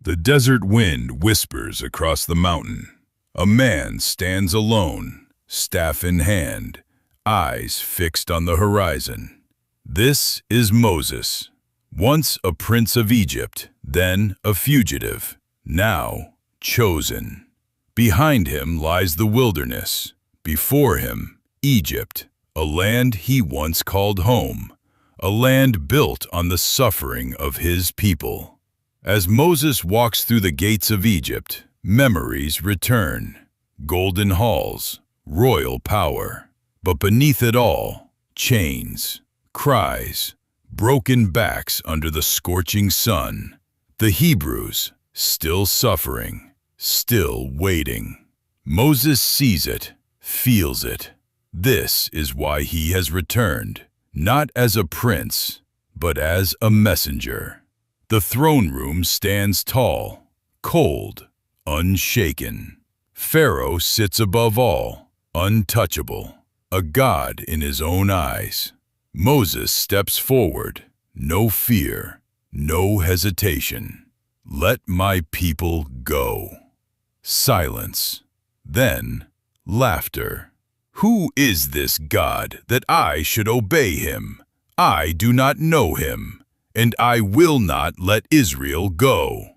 The desert wind whispers across the mountain. A man stands alone, staff in hand, eyes fixed on the horizon. This is Moses, once a prince of Egypt, then a fugitive, now chosen. Behind him lies the wilderness, before him, Egypt, a land he once called home, a land built on the suffering of his people. As Moses walks through the gates of Egypt, memories return. Golden halls, royal power, but beneath it all, chains, cries, broken backs under the scorching sun. The Hebrews, still suffering, still waiting. Moses sees it, feels it. This is why he has returned, not as a prince, but as a messenger. The throne room stands tall, cold, unshaken. Pharaoh sits above all, untouchable, a god in his own eyes. Moses steps forward, no fear, no hesitation. Let my people go. Silence. Then, laughter. Who is this God that I should obey him? I do not know him, and I will not let Israel go.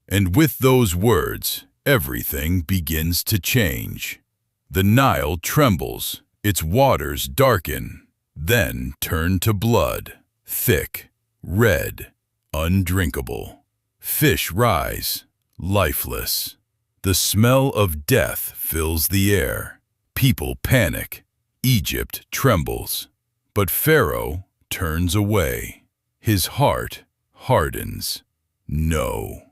And with those words, everything begins to change. The Nile trembles, its waters darken, then turn to blood, thick, red, undrinkable. Fish rise, lifeless. The smell of death fills the air. People panic. Egypt trembles. But Pharaoh turns away. His heart hardens. No.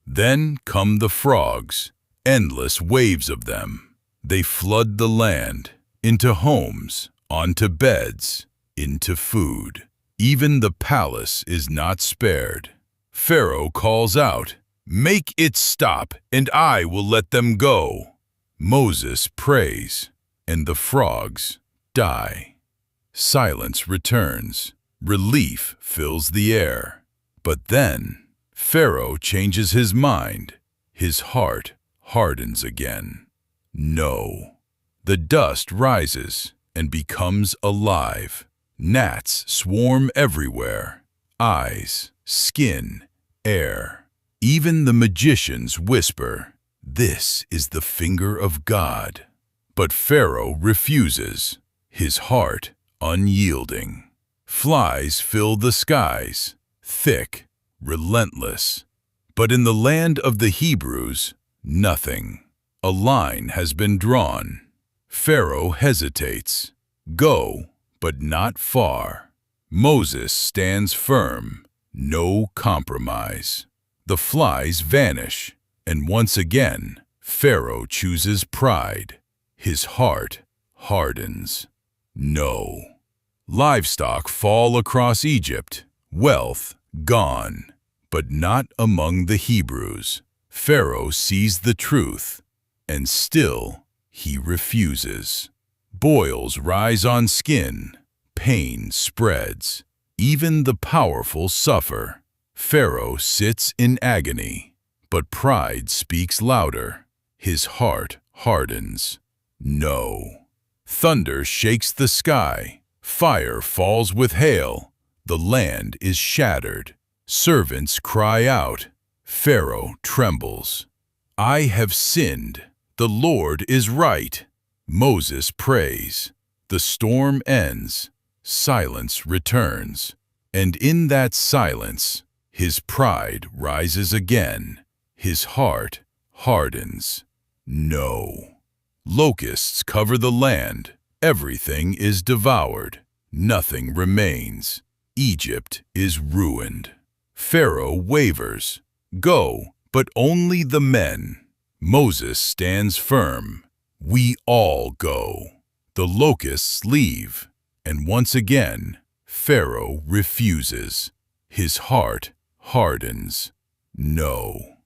Then come the frogs, endless waves of them. They flood the land, into homes, onto beds, into food. Even the palace is not spared. Pharaoh calls out, "Make it stop, and I will let them go." Moses prays, and the frogs die. Silence returns. Relief fills the air. But then, Pharaoh changes his mind. His heart hardens again. No. The dust rises and becomes alive. Gnats swarm everywhere. Eyes, skin, air. Even the magicians whisper, "This is the finger of God." But Pharaoh refuses, his heart unyielding. Flies fill the skies, thick, relentless. But in the land of the Hebrews, nothing. A line has been drawn. Pharaoh hesitates. Go, but not far. Moses stands firm. No compromise. The flies vanish, and once again, Pharaoh chooses pride. His heart hardens. No. Livestock fall across Egypt, wealth gone, but not among the Hebrews. Pharaoh sees the truth, and still he refuses. Boils rise on skin, pain spreads. Even the powerful suffer. Pharaoh sits in agony, but pride speaks louder. His heart hardens. No. Thunder shakes the sky. Fire falls with hail. The land is shattered. Servants cry out. Pharaoh trembles. I have sinned. The Lord is right. Moses prays. The storm ends. Silence returns. And in that silence, his pride rises again. His heart hardens. No. Locusts cover the land. Everything is devoured. Nothing remains. Egypt is ruined. Pharaoh wavers. Go, but only the men. Moses stands firm. We all go. The locusts leave. And once again, Pharaoh refuses. His heart hardens. No.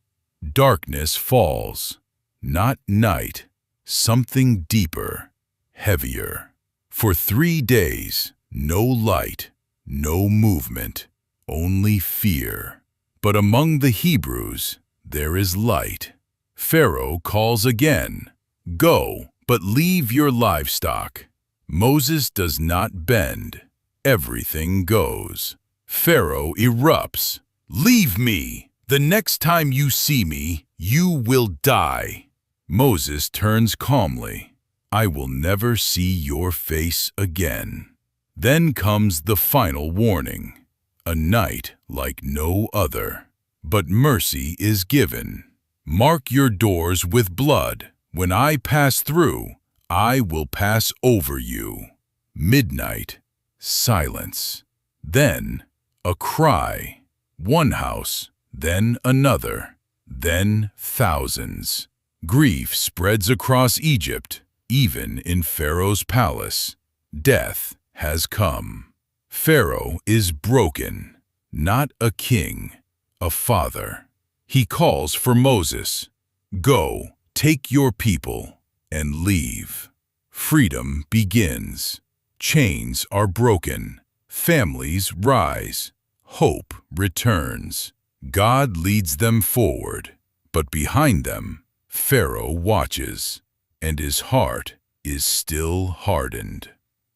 Darkness falls. Not night. Something deeper, heavier. For 3 days, no light, no movement, only fear. But among the Hebrews, there is light. Pharaoh calls again. Go, but leave your livestock. Moses does not bend. Everything goes. Pharaoh erupts. Leave me! The next time you see me, you will die. Moses turns calmly. I will never see your face again. Then comes the final warning. A night like no other. But mercy is given. Mark your doors with blood. When I pass through, I will pass over you. Midnight, silence. Then a cry. One house, then another, then thousands. Grief spreads across Egypt, even in Pharaoh's palace. Death has come. Pharaoh is broken, not a king, a father. He calls for Moses. Go, take your people, and leave. Freedom begins. Chains are broken. Families rise. Hope returns. God leads them forward, but behind them, Pharaoh watches, and his heart is still hardened.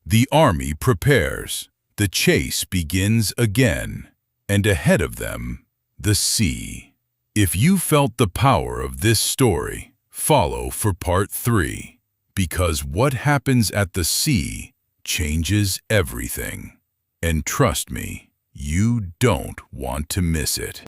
The army prepares. The chase begins again, and ahead of them, the sea. If you felt the power of this story, follow for part 3, because what happens at the sea changes everything. And trust me, you don't want to miss it.